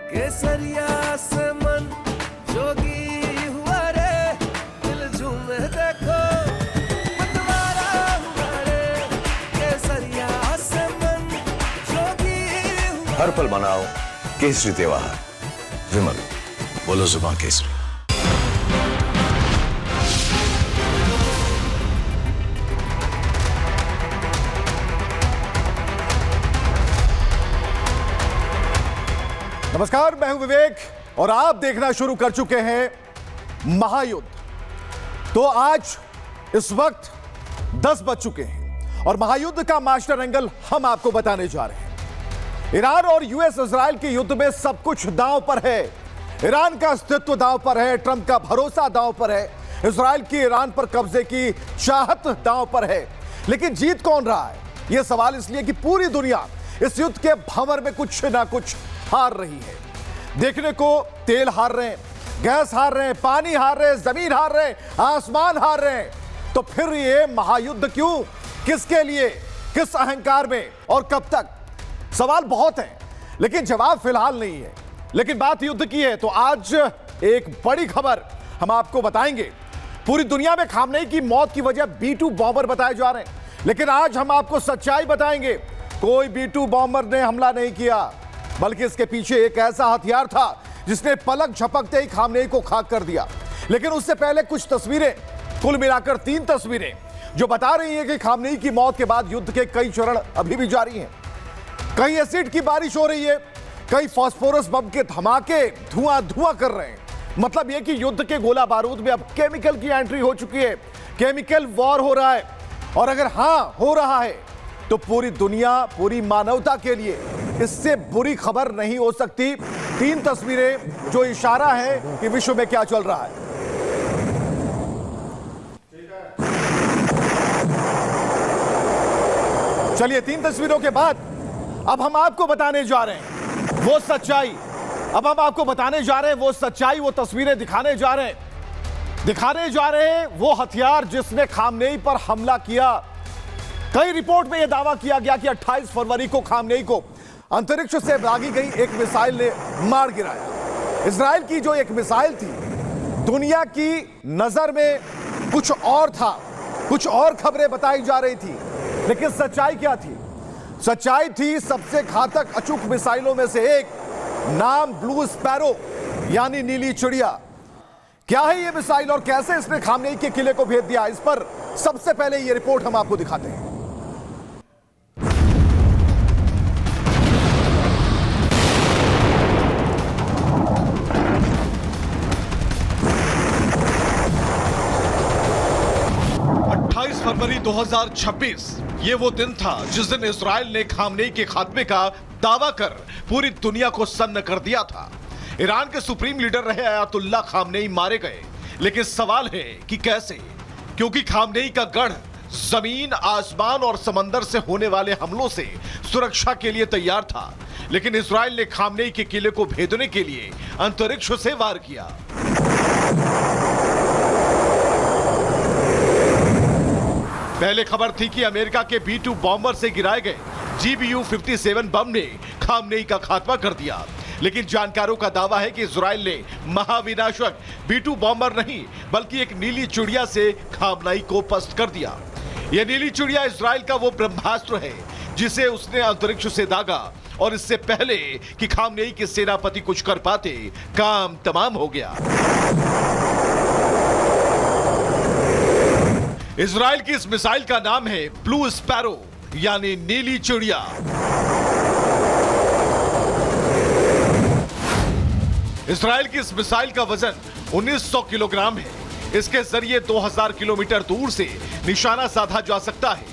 केसरिया से मन जोगी हुआ रे, दिल झूमे देखो मतवारा हुआ रे, केसरिया से मन जोगी हुआ। हर पल मनाओ केसरी त्योहार। विमल, बोलो जुबान केसरी। नमस्कार, मैं हूं विवेक और आप देखना शुरू कर चुके हैं महायुद्ध। तो आज इस वक्त 10 बज चुके हैं और महायुद्ध का मास्टर एंगल हम आपको बताने जा रहे हैं। ईरान और यूएस इजराइल के युद्ध में सब कुछ दांव पर है। ईरान का अस्तित्व दांव पर है, ट्रंप का भरोसा दांव पर है, इजराइल की ईरान पर कब्जे की चाहत दांव पर है। लेकिन जीत कौन रहा है, यह सवाल इसलिए कि पूरी दुनिया इस युद्ध के भंवर में कुछ ना कुछ हार रही है। देखने को तेल हार रहे हैं, गैस हार रहे हैं, पानी हार रहे हैं, जमीन हार रहे हैं, आसमान हार रहे हैं। तो फिर ये महायुद्ध क्यों, किसके लिए, किस अहंकार में और कब तक? सवाल बहुत है लेकिन जवाब फिलहाल नहीं है। लेकिन बात युद्ध की है तो आज एक बड़ी खबर हम आपको बताएंगे। पूरी दुनिया में खामनेई की मौत की वजह B-2 बॉम्बर बताए जा रहे हैं, लेकिन आज हम आपको सच्चाई बताएंगे। कोई B-2 बॉम्बर ने हमला नहीं किया, बल्कि इसके पीछे एक ऐसा हथियार था जिसने पलक झपकते ही खामनेई को खाक कर दिया। लेकिन उससे पहले कुछ तस्वीरें, कुल मिलाकर 3 तस्वीरें जो बता रही हैं कि खामनेई की मौत के बाद युद्ध के कई चरण अभी भी जारी हैं। कहीं एसिड की बारिश हो रही है, कई फास्फोरस बम के धमाके धुआं धुआं कर रहे हैं। मतलब यह कि युद्ध के गोला बारूद में अब केमिकल की एंट्री हो चुकी है, केमिकल वॉर हो रहा है। और अगर हां हो रहा है तो पूरी दुनिया, पूरी मानवता के लिए इससे बुरी खबर नहीं हो सकती। 3 तस्वीरें जो इशारा है कि विश्व में क्या चल रहा है। चलिए, 3 तस्वीरों के बाद अब हम आपको बताने जा रहे हैं वो सच्चाई। अब हम आपको बताने जा रहे हैं वो सच्चाई, वो तस्वीरें दिखाने जा रहे हैं वो हथियार जिसने खामनेई पर हमला किया। कई रिपोर्ट में यह दावा किया गया कि 28 फरवरी को खामनेई को अंतरिक्ष से दागी गई एक मिसाइल ने मार गिराया। इजराइल की जो एक मिसाइल थी, दुनिया की नजर में कुछ और था, कुछ और खबरें बताई जा रही थी। लेकिन सच्चाई क्या थी? सच्चाई थी सबसे घातक अचूक मिसाइलों में से एक, नाम ब्लू स्पैरो यानी नीली चिड़िया। क्या है यह मिसाइल और कैसे इसने खामनेई के किले को भेद दिया, इस पर सबसे पहले यह रिपोर्ट हम आपको दिखाते हैं। फरवरी 2026 ये वो दिन था जिस दिन इजराइल ने खामनेई के खात्मे का दावा कर पूरी दुनिया को सन्न कर दिया था। ईरान के सुप्रीम लीडर रहे अयातुल्ला खामनेई मारे गए, लेकिन सवाल है कि कैसे? क्योंकि खामनेई का गढ़ जमीन, आसमान और समंदर से होने वाले हमलों से सुरक्षा के लिए तैयार था। लेकिन इजराइल ने खामनेई के किले को भेदने के लिए अंतरिक्ष से वार किया। पहले खबर थी कि अमेरिका के B-2 बॉम्बर से गिराए गए GBU-57 बम ने खामनेई का खात्मा कर दिया। लेकिन जानकारों का दावा है कि इजराइल ने महाविनाशक B-2 बॉम्बर नहीं बल्कि एक नीली चिड़िया से खामनेई को पस्त कर दिया। यह नीली चिड़िया इजराइल का वो ब्रह्मास्त्र है जिसे उसने अंतरिक्ष से दागा, और इससे पहले कि खामनेई के सेनापति कुछ कर पाते, काम तमाम हो गया। इजराइल की इस मिसाइल का नाम है ब्लू स्पैरो यानी नीली चिड़िया। इजराइल की इस मिसाइल का वजन 1900 किलोग्राम है। इसके जरिए 2000 किलोमीटर दूर से निशाना साधा जा सकता है।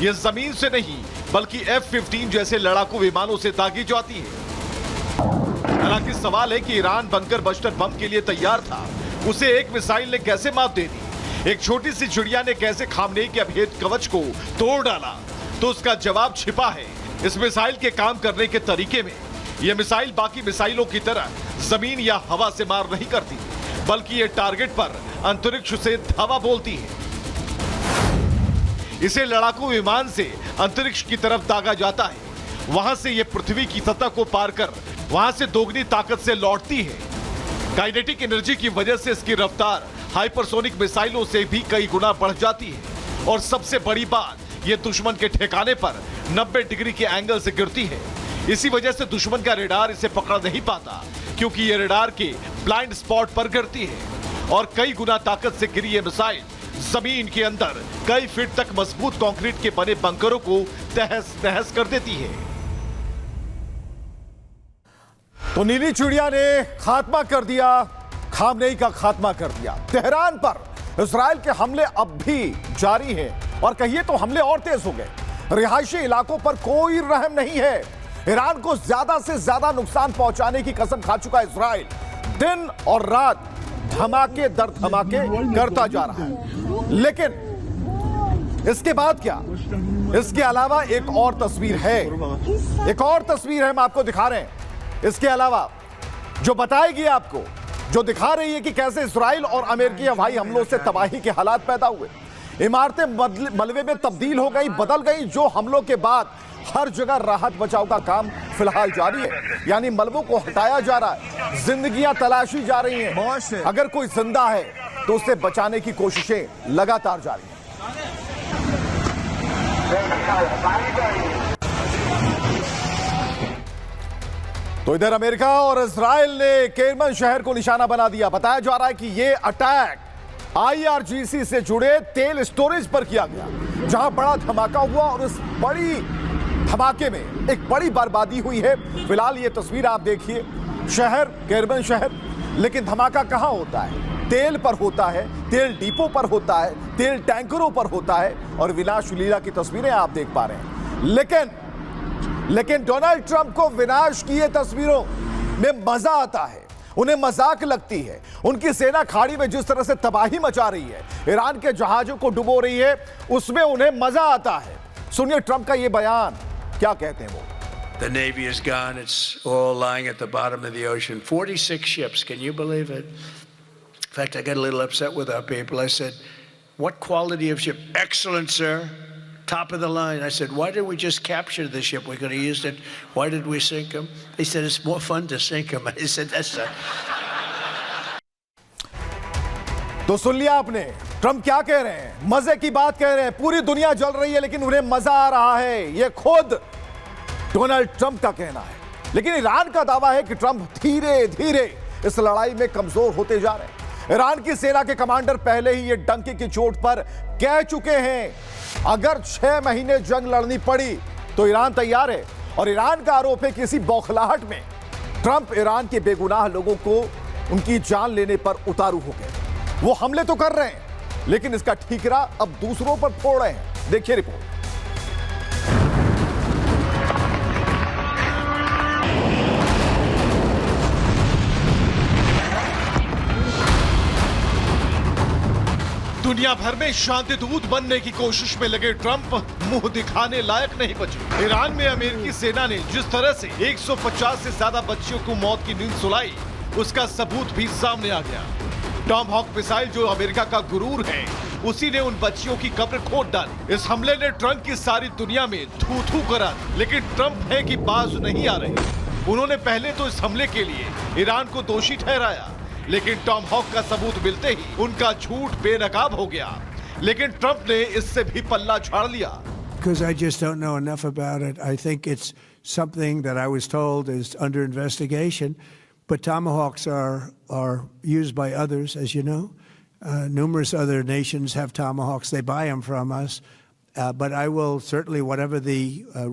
यह जमीन से नहीं बल्कि F-15 जैसे लड़ाकू विमानों से दागी जाती है। हालांकि सवाल है कि ईरान बंकर बस्टर बम के लिए तैयार था, उसे एक मिसाइल ने कैसे मात दे दी? एक छोटी सी चिड़िया ने कैसे खामनेई के अभेद कवच को तोड़ डाला? तो उसका जवाब छिपा है इस मिसाइल के काम करने के तरीके में। यह मिसाइल बाकी मिसाइलों की तरह जमीन या हवा से मार नहीं करती, बल्कि यह टारगेट पर अंतरिक्ष से धावा बोलती है। इसे लड़ाकू विमान से अंतरिक्ष की तरफ दागा जाता है। वहां से यह पृथ्वी की सतह को पार कर वहां से दोगुनी ताकत से लौटती है। काइनेटिक एनर्जी की वजह से इसकी रफ्तार हाइपरसोनिक मिसाइलों से भी कई गुना बढ़ जाती है और सबसे बड़ी बात, यह दुश्मन के ठिकाने पर 90 डिग्री के एंगल से गिरती है। इसी वजह से दुश्मन का रेडार इसे पकड़ नहीं पाता, क्योंकि यह रेडार के ब्लाइंड स्पॉट पर गिरती है और कई गुना ताकत से गिरी यह मिसाइल जमीन के अंदर कई फीट तक मजबूत कंक्रीट के बने बंकरों को तहस नहस कर देती है। तो नीली चिड़िया ने खात्मा कर दिया, खामनेई का खात्मा कर दिया। तेहरान पर इजराइल के हमले अब भी जारी हैं और कहिए तो हमले और तेज हो गए। रिहायशी इलाकों पर कोई रहम नहीं है। ईरान को ज्यादा से ज्यादा नुकसान पहुंचाने की कसम खा चुका इजराइल दिन और रात धमाके दर धमाके करता जा रहा है। लेकिन इसके बाद क्या? इसके अलावा एक और तस्वीर है, एक और तस्वीर है, हम आपको दिखा रहे हैं। इसके अलावा जो बताएगी आपको, जो दिखा रही है कि कैसे इजराइल और अमेरिकी हवाई हमलों से तबाही के हालात पैदा हुए, इमारतें मलबे में तब्दील हो गई, बदल गई। जो हमलों के बाद हर जगह राहत बचाव का काम फिलहाल जारी है, यानी मलबों को हटाया जा रहा है, जिंदगियां तलाशी जा रही हैं। अगर कोई जिंदा है तो उसे बचाने की कोशिशें लगातार जारी हैं। तो इधर अमेरिका और इजराइल ने केरमन शहर को निशाना बना दिया। बताया जा रहा है कि यह अटैक IRGC से जुड़े तेल स्टोरेज पर किया गया, जहां बड़ा धमाका हुआ और इस बड़ी धमाके में एक बड़ी बर्बादी हुई है। फिलहाल ये तस्वीर आप देखिए, शहर केरमन शहर, लेकिन धमाका कहां होता है? तेल पर होता है, तेल डिपो पर होता है, तेल टैंकरों पर होता है और विनाश लीला की तस्वीरें आप देख पा रहे हैं। लेकिन डोनाल्ड ट्रंप को विनाश की ये तस्वीरों में मजा आता है, उन्हें मजाक लगती है। उनकी सेना खाड़ी में जिस तरह से तबाही मचा रही है, ईरान के जहाजों को डुबो रही है, उसमें उन्हें मजा आता है। सुनिए ट्रंप का ये बयान, क्या कहते हैं वो। The Navy is gone. It's all lying at the bottom of the ocean. 46 ships. Can you believe it? In fact, I got a little upset with our people. I said, what quality of ship? Excellent, sir. Top of the line. I said, why did we just capture the ship? We could have used it. Why did we sink them? They said, it's more fun to sink them. I said, that's a... तो सुन लिया आपने, Trump क्या कह रहे हैं, मजे की बात कह रहे हैं। पूरी दुनिया जल रही है लेकिन उन्हें मजा आ रहा है, यह खुद डोनाल्ड ट्रंप का कहना है। लेकिन ईरान का दावा है कि ट्रंप धीरे धीरे इस लड़ाई में कमजोर होते जा रहे हैं। ईरान की सेना के कमांडर पहले ही ये डंके की चोट पर कह चुके हैं, अगर 6 महीने जंग लड़नी पड़ी तो ईरान तैयार है। और ईरान का आरोप है कि इसी बौखलाहट में ट्रंप ईरान के बेगुनाह लोगों को उनकी जान लेने पर उतारू हो गए। वो हमले तो कर रहे हैं लेकिन इसका ठीकरा अब दूसरों पर फोड़ रहे हैं। देखिए रिपोर्ट। दुनिया भर में शांति दूत बनने की कोशिश में लगे ट्रंप मुंह दिखाने लायक नहीं बचे। ईरान में अमेरिकी सेना ने जिस तरह से 150 से ज्यादा बच्चियों को मौत की नींद सुलाई, उसका सबूत भी सामने आ गया। टॉमहॉक मिसाइल जो अमेरिका का गुरूर है, उसी ने उन बच्चियों की कब्र खोद डाली। इस हमले ने ट्रंप की सारी दुनिया में थू थू करा, लेकिन ट्रंप है कि बाज नहीं आ रहे। उन्होंने पहले तो इस हमले के लिए ईरान को दोषी ठहराया, लेकिन टॉमहॉक का सबूत मिलते ही उनका झूठ बेनकाब हो गया। लेकिन ट्रंप ने इससे भी पल्ला झाड़ लिया। Because I just don't know enough about it. I think it's something that I was told is under investigation. But Tomahawks are used by others, as you know. Numerous other nations have Tomahawks. They buy them from us. But I will certainly, whatever the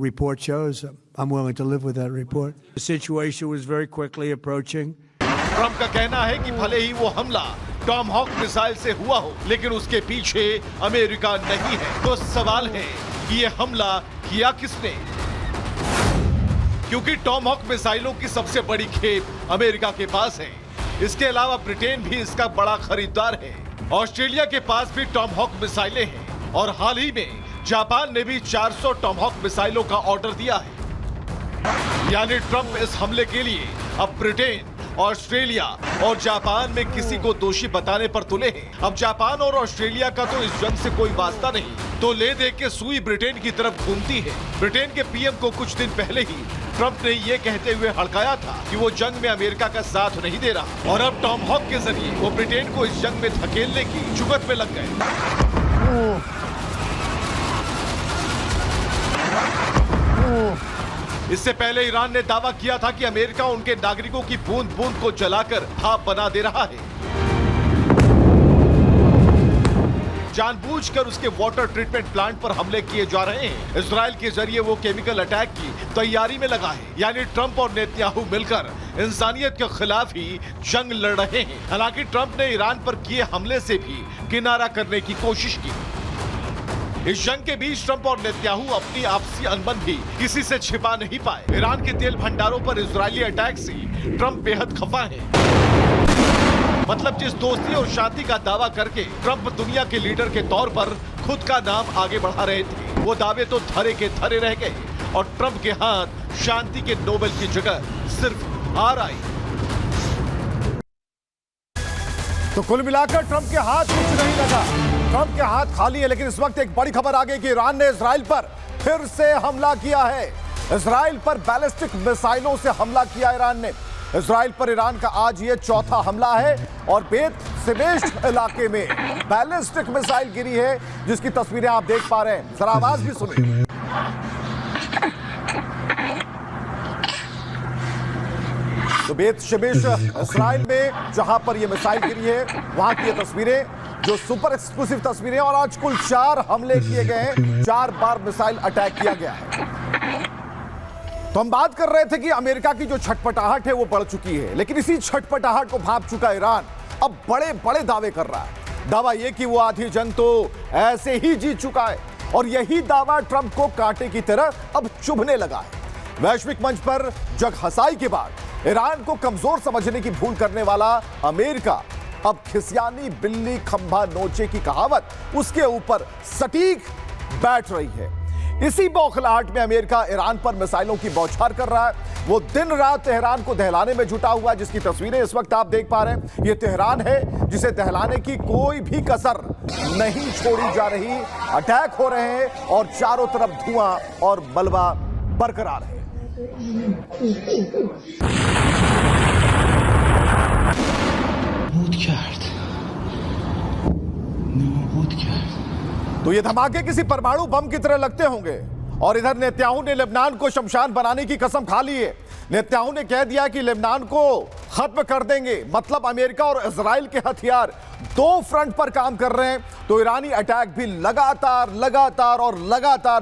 report shows, I'm willing to live with that report. The situation was very quickly approaching. Trump का कहना है कि भले ही वो हमला Tomahawk missile से हुआ हो, लेकिन उसके पीछे अमेरिका नहीं है। तो सवाल है कि ये हमला किया किसने? क्योंकि टॉमहॉक मिसाइलों की सबसे बड़ी खेप अमेरिका के पास है। इसके अलावा ब्रिटेन भी इसका बड़ा खरीदार है। ऑस्ट्रेलिया के पास भी टॉमहॉक मिसाइलें हैं और हाल ही में जापान ने भी 400 टॉमहॉक मिसाइलों का ऑर्डर दिया है। यानी ट्रंप इस हमले के लिए अब ब्रिटेन, ऑस्ट्रेलिया और जापान में किसी को दोषी बताने पर तुले हैं। अब जापान और ऑस्ट्रेलिया का तो इस जंग से कोई वास्ता नहीं, तो ले दे के सुई ब्रिटेन की तरफ घूमती है। ब्रिटेन के पीएम को कुछ दिन पहले ही ट्रंप ने ये कहते हुए हड़काया था कि वो जंग में अमेरिका का साथ नहीं दे रहा और अब टॉमहॉक के जरिए वो ब्रिटेन को इस जंग में धकेलने की जुगत में लग गए। इससे पहले ईरान ने दावा किया था कि अमेरिका उनके नागरिकों की बूंद बूंद को जलाकर भाप बना दे रहा है। जानबूझकर उसके वाटर ट्रीटमेंट प्लांट पर हमले किए जा रहे हैं। इजराइल के जरिए वो केमिकल अटैक की तैयारी में लगा है। यानी ट्रंप और नेतन्याहू मिलकर इंसानियत के खिलाफ ही जंग लड़ रहे हैं। हालांकि ट्रंप ने ईरान पर किए हमले से भी किनारा करने की कोशिश की। इस जंग के बीच ट्रंप और नेतन्याहू अपनी आपसी अनबन भी किसी से छिपा नहीं पाए। ईरान के तेल भंडारों पर इजरायली अटैक से ट्रंप बेहद खफा है। मतलब जिस दोस्ती और शांति का दावा करके ट्रंप दुनिया के लीडर के तौर पर खुद का नाम आगे बढ़ा रहे थे, वो दावे तो धरे के धरे रह गए और ट्रंप के हाथ शांति के नोबेल की जगह सिर्फ हार आई। तो कुल मिलाकर ट्रंप के हाथ कुछ नहीं लगा, ट्रंप के हाथ खाली है। लेकिन इस वक्त एक बड़ी खबर आ गई कि ईरान ने इजराइल पर फिर से हमला किया है। इजराइल पर बैलिस्टिक मिसाइलों से हमला किया ईरान ने। इजराइल पर ईरान का आज ये चौथा हमला है और बेत शिमेश इलाके में बैलिस्टिक मिसाइल गिरी है, जिसकी तस्वीरें आप देख पा रहे हैं। जरा आवाज भी सुनिए। तो बेत शिमेश इजराइल में जहां पर यह मिसाइल गिरी है, वहां की ये तस्वीरें जो सुपर एक्सक्लूसिव तस्वीरें। और आज कुल 4 हमले किए गए हैं, 4 बार मिसाइल अटैक किया गया है। तो हम बात कर रहे थे कि अमेरिका की जो छटपटाहट है वो बढ़ चुकी है, लेकिन इसी छटपटाहट को भांप चुका ईरान अब बड़े बड़े दावे कर रहा है। दावा ये कि वो आधी जंग तो ऐसे ही जीत चुका है और यही दावा ट्रंप को कांटे की तरह अब चुभने लगा है। वैश्विक मंच पर जग हंसाई के बाद ईरान को कमजोर समझने की भूल करने वाला अमेरिका अब खिसियानी बिल्ली खंभा नोचे की कहावत उसके ऊपर सटीक बैठ रही है। इसी बौखलाहट में अमेरिका ईरान पर मिसाइलों की बौछार कर रहा है। वो दिन रात तेहरान को दहलाने में जुटा हुआ है, जिसकी तस्वीरें इस वक्त आप देख पा रहे हैं। ये तेहरान है जिसे दहलाने की कोई भी कसर नहीं छोड़ी जा रही। अटैक हो रहे हैं और चारों तरफ धुआं और मलबा बरकरार है। तो ये धमाके किसी परमाणु बम की तरह लगते होंगे। और इधर नेतन्याहू ने लेबनान को शमशान बनाने की कसम खा ली है। नेतन्याहू ने कह दिया कि लेबनान को खत्म कर देंगे। मतलब अमेरिका और इजराइल के हथियार 2 फ्रंट पर काम कर रहे हैं। तो ईरानी अटैक भी लगातार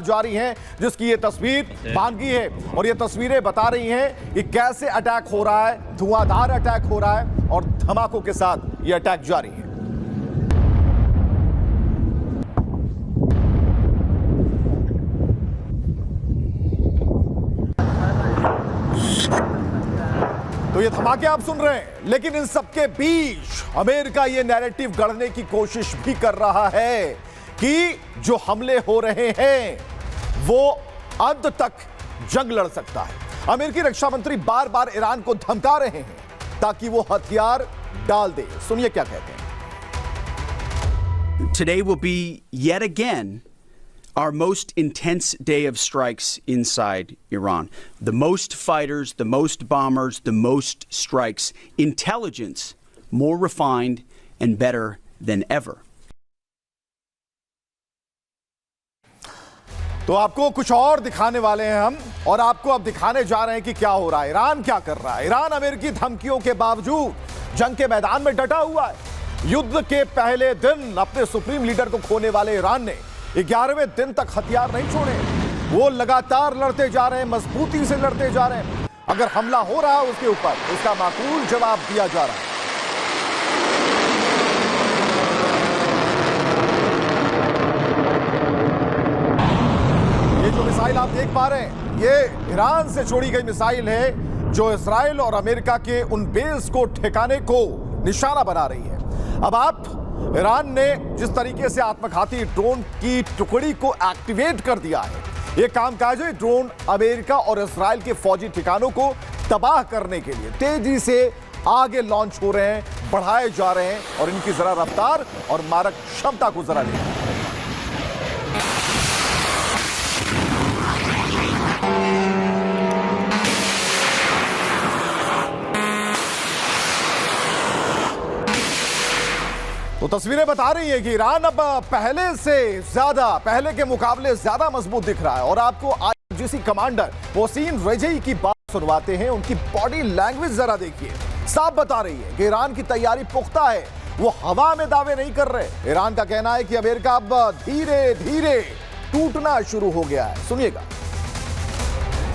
जारी हैं, जिसकी ये तस्वीर बानगी है। और ये तस्वीरें बता रही हैं कि कैसे अटैक हो रहा है, धुआंधार अटैक हो रहा है और धमाकों के साथ ये अटैक जारी है। तो ये धमाके आप सुन रहे हैं, लेकिन इन सबके बीच अमेरिका ये नैरेटिव गढ़ने की कोशिश भी कर रहा है कि जो हमले हो रहे हैं वो अंत तक जंग लड़ सकता है। अमेरिकी रक्षा मंत्री बार बार ईरान को धमका रहे हैं ताकि वो हथियार डाल दे। सुनिए क्या कहते हैं। Today will be yet again our most intense day of strikes inside Iran. The most fighters, the most bombers, the most strikes. Intelligence more refined and better than ever. तो आपको कुछ और दिखाने वाले हैं हम, और आपको अब दिखाने जा रहे हैं कि क्या हो रहा है। ईरान क्या कर रहा है। ईरान अमेरिकी धमकियों के बावजूद जंग के मैदान में डटा हुआ है। युद्ध के पहले दिन अपने सुप्रीम लीडर को खोने वाले ईरान ने 11वें दिन तक हथियार नहीं छोड़े। वो लगातार लड़ते जा रहे हैं, मजबूती से लड़ते जा रहे हैं। अगर हमला हो रहा है उसके ऊपर उसका माकूल जवाब दिया जा रहा है। ये जो मिसाइल आप देख पा रहे हैं, ये ईरान से छोड़ी गई मिसाइल है जो इजराइल और अमेरिका के उन बेस को ठिकाने को निशाना बना रही है। अब आप ईरान ने जिस तरीके से आत्मघाती ड्रोन की टुकड़ी को एक्टिवेट कर दिया है, यह कामकाजी ड्रोन अमेरिका और इजराइल के फौजी ठिकानों को तबाह करने के लिए तेजी से आगे लॉन्च हो रहे हैं, बढ़ाए जा रहे हैं। और इनकी जरा रफ्तार और मारक क्षमता को जरा लें। तो तस्वीरें बता रही है कि ईरान अब पहले के मुकाबले ज्यादा मजबूत दिख रहा है। और आपको आईआरजीसी कमांडर मोहसिन रेजई की बात सुनवाते हैं। उनकी बॉडी लैंग्वेज जरा देखिए, साफ बता रही है कि ईरान की तैयारी पुख्ता है, वो हवा में दावे नहीं कर रहे। ईरान का कहना है कि अमेरिका अब धीरे धीरे टूटना शुरू हो गया है। सुनिएगा।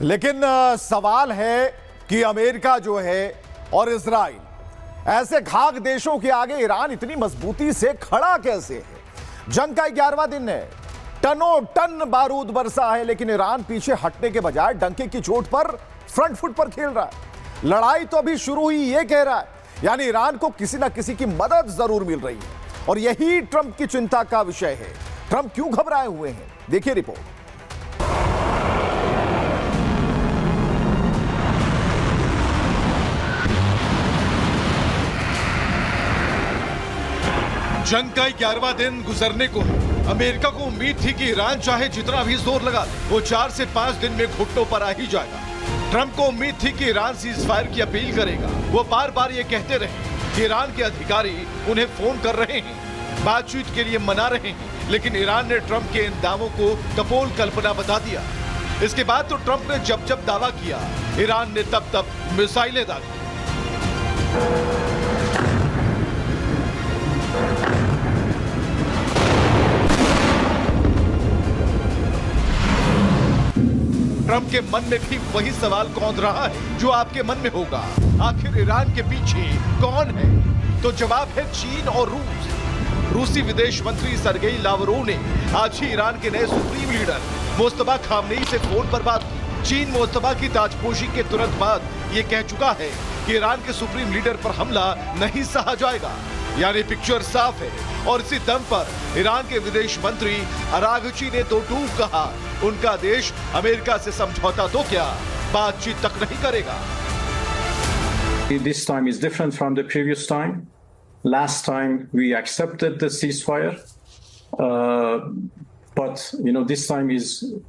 लेकिन सवाल है कि अमेरिका जो है और इजराइल ऐसे खाक देशों के आगे ईरान इतनी मजबूती से खड़ा कैसे है? जंग का 11वां दिन है, टनों टन बारूद बरसा है, लेकिन ईरान पीछे हटने के बजाय डंके की चोट पर फ्रंट फुट पर खेल रहा है। लड़ाई तो अभी शुरू हुई, ये कह रहा है। यानी ईरान को किसी ना किसी की मदद जरूर मिल रही है और यही ट्रंप की चिंता का विषय है। ट्रंप क्यों घबराए हुए हैं, देखिए रिपोर्ट। जंग का 11वां दिन गुजरने को है। अमेरिका को उम्मीद थी कि ईरान चाहे जितना भी जोर लगा ले, वो 4 से 5 दिन में घुटनों पर आ ही जाएगा। ट्रंप को उम्मीद थी कि ईरान सीज फायर की अपील करेगा। वो बार बार ये कहते रहे कि ईरान के अधिकारी उन्हें फोन कर रहे हैं, बातचीत के लिए मना रहे हैं, लेकिन ईरान ने ट्रंप के इन दावों को कपोल कल्पना बता दिया। इसके बाद तो ट्रंप ने जब जब दावा किया, ईरान ने तब तब मिसाइलें दागी। ट्रंप के मन में भी वही सवाल कौंध रहा है जो आपके मन में होगा, आखिर ईरान के पीछे कौन है? तो जवाब है चीन और रूस। रूसी विदेश मंत्री सरगेई लावरोव ने आज ही ईरान के नए सुप्रीम लीडर मुस्तफा खामनेई से फोन पर बात की। चीन मुस्तफा की ताजपोशी के तुरंत बाद ये कह चुका है कि ईरान के सुप्रीम लीडर पर हमला नहीं सहा जाएगा। यानी पिक्चर साफ है। और इसी दम पर ईरान के विदेश मंत्री अरागची ने तो टूक कहा, उनका देश अमेरिका से समझौता तो क्या, बातचीत तक नहीं करेगा। This time is different from the previous time. Last time we accepted the ceasefire, but this time is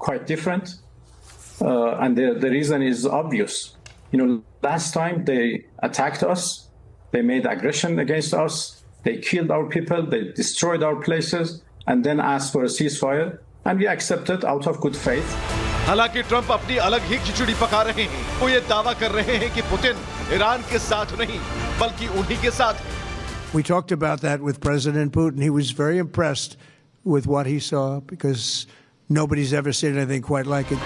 quite different, and the reason is obvious. Last time they attacked us, they made aggression against us, they killed our people, they destroyed our places, and then asked for a ceasefire, and we accepted out of good faith. हालांकि Trump अपनी अलग ही खिचड़ी पका रहे हैं। वो ये दावा कर रहे हैं कि पुतिन ईरान के साथ नहीं बल्कि उन्हीं के साथ है। We talked about that with President Putin. He was very impressed with what he saw because nobody's ever seen anything quite like it.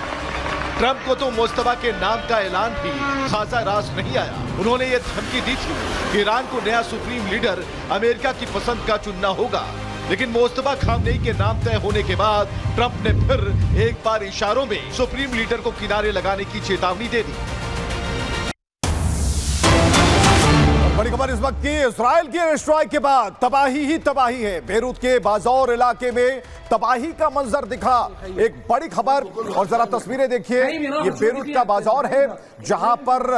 Trump को तो मुस्तफा के नाम का ऐलान भी खासा रास नहीं आया। उन्होंने ये धमकी दी थी कि ईरान को नया सुप्रीम लीडर अमेरिका की पसंद का चुनना होगा, लेकिन मुस्तफा खामनेई के नाम तय होने के बाद ट्रंप ने फिर एक बार इशारों में सुप्रीम लीडर को किनारे लगाने की चेतावनी दे दी। बड़ी खबर इस वक्त की, इजराइल के एयर स्ट्राइक के बाद तबाही ही तबाही है। बेरूत के बाजौर इलाके में तबाही का मंजर दिखा, एक बड़ी खबर। और जरा तस्वीरें देखिए, ये बेरूत का बाजार है जहां पर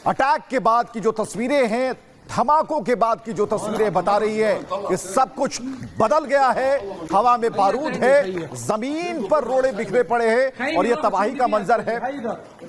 अटैक के बाद की जो तस्वीरें हैं, धमाकों के बाद की जो तस्वीरें बता रही है कि सब कुछ बदल गया है। हवा में बारूद है, जमीन पर रोड़े बिखरे पड़े हैं और यह तबाही का मंजर है।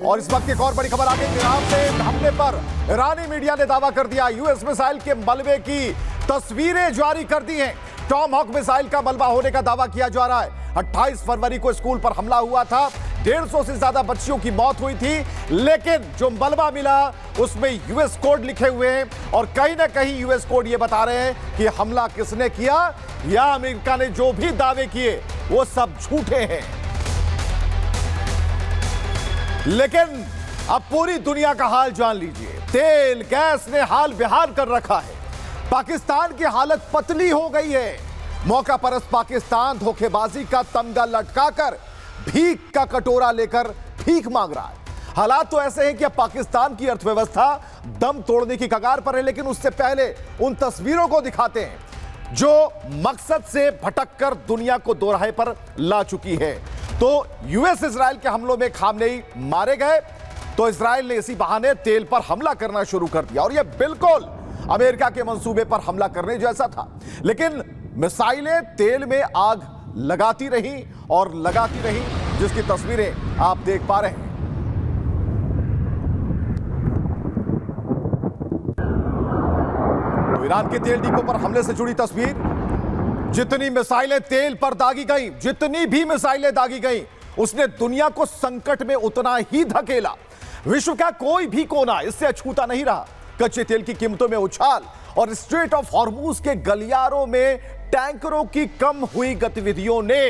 और इस वक्त एक और बड़ी खबर आ गई, ईरान से हमले पर ईरानी मीडिया ने दावा कर दिया, यूएस मिसाइल के मलबे की तस्वीरें जारी कर दी हैं। टॉम हॉक मिसाइल का मलबा होने का दावा किया जा रहा है। 28 फरवरी को स्कूल पर हमला हुआ था, 150 से ज्यादा बच्चियों की मौत हुई थी, लेकिन जो मलबा मिला उसमें यूएस कोड लिखे हुए हैं और कहीं ना कहीं यूएस कोड ये बता रहे हैं कि हमला किसने किया या अमेरिका ने जो भी दावे किए वो सब झूठे हैं। लेकिन अब पूरी दुनिया का हाल जान लीजिए, तेल गैस ने हाल बेहाल कर रखा है। पाकिस्तान की हालत पतली हो गई है। मौका परस्त पाकिस्तान धोखेबाजी का तमगा लटकाकर भीख का कटोरा लेकर भीख मांग रहा है। हालात तो ऐसे हैं कि अब पाकिस्तान की अर्थव्यवस्था दम तोड़ने की कगार पर है, लेकिन उससे पहले उन तस्वीरों को दिखाते हैं जो मकसद से भटककर दुनिया को दोराहे पर ला चुकी है। तो यूएस इजराइल के हमलों में खामनेई मारे गए तो इजराइल ने इसी बहाने तेल पर हमला करना शुरू कर दिया, और यह बिल्कुल अमेरिका के मंसूबे पर हमला करने जैसा था। लेकिन मिसाइलें तेल में आग लगाती रही और लगाती रही, जिसकी तस्वीरें आप देख पा रहे हैं। तो ईरान के तेल डिपो पर हमले से जुड़ी तस्वीर। जितनी मिसाइलें तेल पर दागी गई, जितनी भी मिसाइलें दागी गई, उसने दुनिया को संकट में उतना ही धकेला। विश्व का कोई भी कोना इससे अछूता नहीं रहा। कच्चे तेल की कीमतों में उछाल और स्ट्रेट ऑफ हॉर्मूज के गलियारों में टैंकरों की कम हुई गतिविधियों ने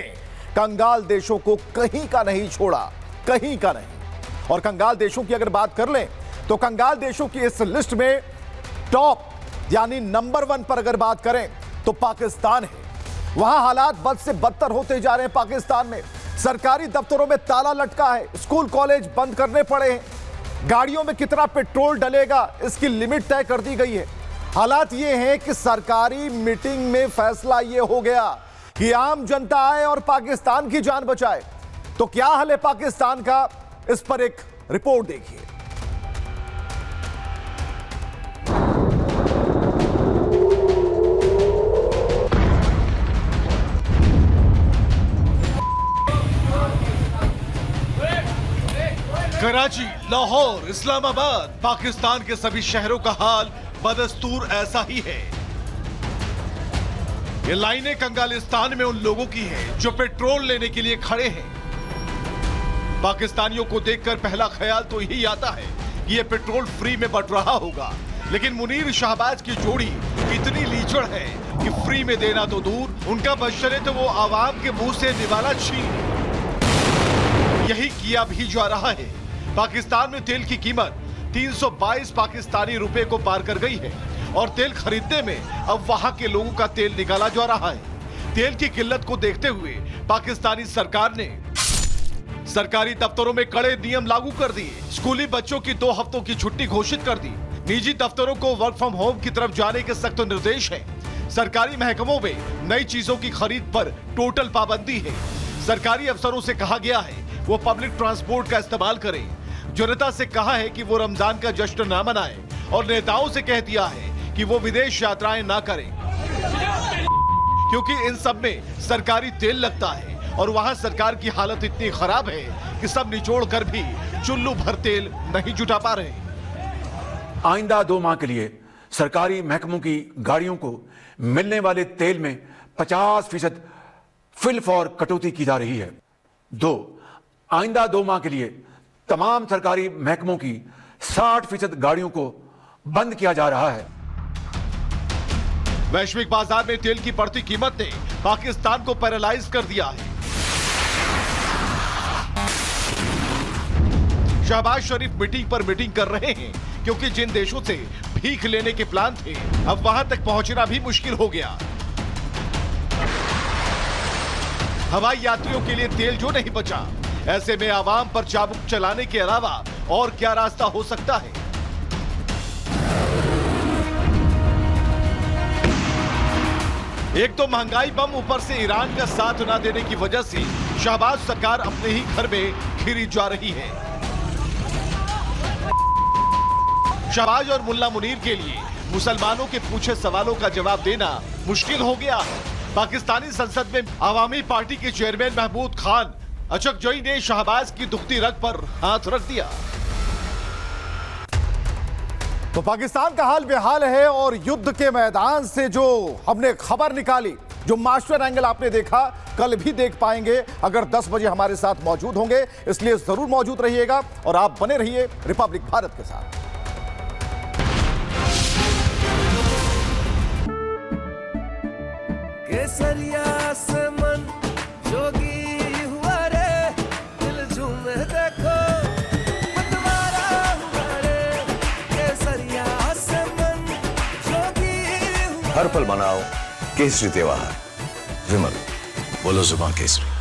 कंगाल देशों को कहीं का नहीं छोड़ा, कहीं का नहीं। और कंगाल देशों की अगर बात कर लें तो कंगाल देशों की इस लिस्ट में टॉप यानी नंबर 1 पर अगर बात करें तो पाकिस्तान है। वहां हालात बद से बदतर होते जा रहे हैं। पाकिस्तान में सरकारी दफ्तरों में ताला लटका है, स्कूल कॉलेज बंद करने पड़े हैं, गाड़ियों में कितना पेट्रोल डलेगा इसकी लिमिट तय कर दी गई है। हालात ये हैं कि सरकारी मीटिंग में फैसला ये हो गया कि आम जनता आए और पाकिस्तान की जान बचाए। तो क्या हाल है पाकिस्तान का, इस पर एक रिपोर्ट देखिए। कराची, लाहौर, इस्लामाबाद, पाकिस्तान के सभी शहरों का हाल बदस्तूर ऐसा ही है। ये लाइनें कंगालिस्तान में उन लोगों की हैं जो पेट्रोल लेने के लिए खड़े हैं। पाकिस्तानियों को देखकर पहला ख्याल तो यही आता है कि ये पेट्रोल फ्री में बंट रहा होगा, लेकिन मुनीर शाहबाज की जोड़ी इतनी लीचड़ है कि फ्री में देना तो दूर, उनका बशरे तो वो आवाम के मुंह से निवाला छीन। यही किया भी जा रहा है। पाकिस्तान में तेल की कीमत 322 पाकिस्तानी रुपए को पार कर गई है और तेल खरीदने में अब वहां के लोगों का तेल निकाला जा रहा है। तेल की किल्लत को देखते हुए पाकिस्तानी सरकार ने सरकारी दफ्तरों में कड़े नियम लागू कर दिए। स्कूली बच्चों की 2 हफ्तों की छुट्टी घोषित कर दी। निजी दफ्तरों को वर्क फ्रॉम होम की तरफ जाने के सख्त निर्देश है। सरकारी महकमों में नई चीजों की खरीद पर टोटल पाबंदी है। सरकारी अफसरों से कहा गया है वो पब्लिक ट्रांसपोर्ट का इस्तेमाल करें। जनता से कहा है कि वो रमजान का जश्न ना मनाएं और नेताओं से कह दिया है कि वो विदेश यात्राएं ना करें, क्योंकि इन सब में सरकारी तेल लगता है और वहां सरकार की हालत इतनी खराब है कि सब निचोड़ कर भी चुल्लू भर तेल नहीं जुटा पा रहे। आइंदा 2 माह के लिए सरकारी महकमों की गाड़ियों को मिलने वाले तेल में 50% फिल फॉर कटौती की जा रही है। 2, आइंदा 2 माह के लिए तमाम सरकारी महकमों की 60% गाड़ियों को बंद किया जा रहा है। वैश्विक बाजार में तेल की बढ़ती कीमत ने पाकिस्तान को पैरालाइज कर दिया है। शहबाज शरीफ मीटिंग पर मीटिंग कर रहे हैं क्योंकि जिन देशों से भीख लेने के प्लान थे अब वहां तक पहुंचना भी मुश्किल हो गया। हवाई यात्रियों के लिए तेल जो नहीं बचा, ऐसे में आवाम पर चाबुक चलाने के अलावा और क्या रास्ता हो सकता है। एक तो महंगाई बम, ऊपर से ईरान का साथ न देने की वजह से शहबाज सरकार अपने ही घर में घिरी जा रही है। शहबाज और मुल्ला मुनीर के लिए मुसलमानों के पूछे सवालों का जवाब देना मुश्किल हो गया है। पाकिस्तानी संसद में आवामी पार्टी के चेयरमैन महमूद खान अचकजोई ने शहबाज की दुखती रग पर हाथ रख दिया। तो पाकिस्तान का हाल बेहाल है और युद्ध के मैदान से जो हमने खबर निकाली, जो मास्टर एंगल आपने देखा, कल भी देख पाएंगे अगर 10 बजे हमारे साथ मौजूद होंगे। इसलिए जरूर मौजूद रहिएगा और आप बने रहिए रिपब्लिक भारत के साथ। केसरिया से मन जोगी हुआ रे, दिल झूमे देखो मतवारा हुआ रे। केसरिया से मन जोगी हुआ। हर पल मनाओ केसरी त्योहार। विमल, बोलो जुबान केसरी।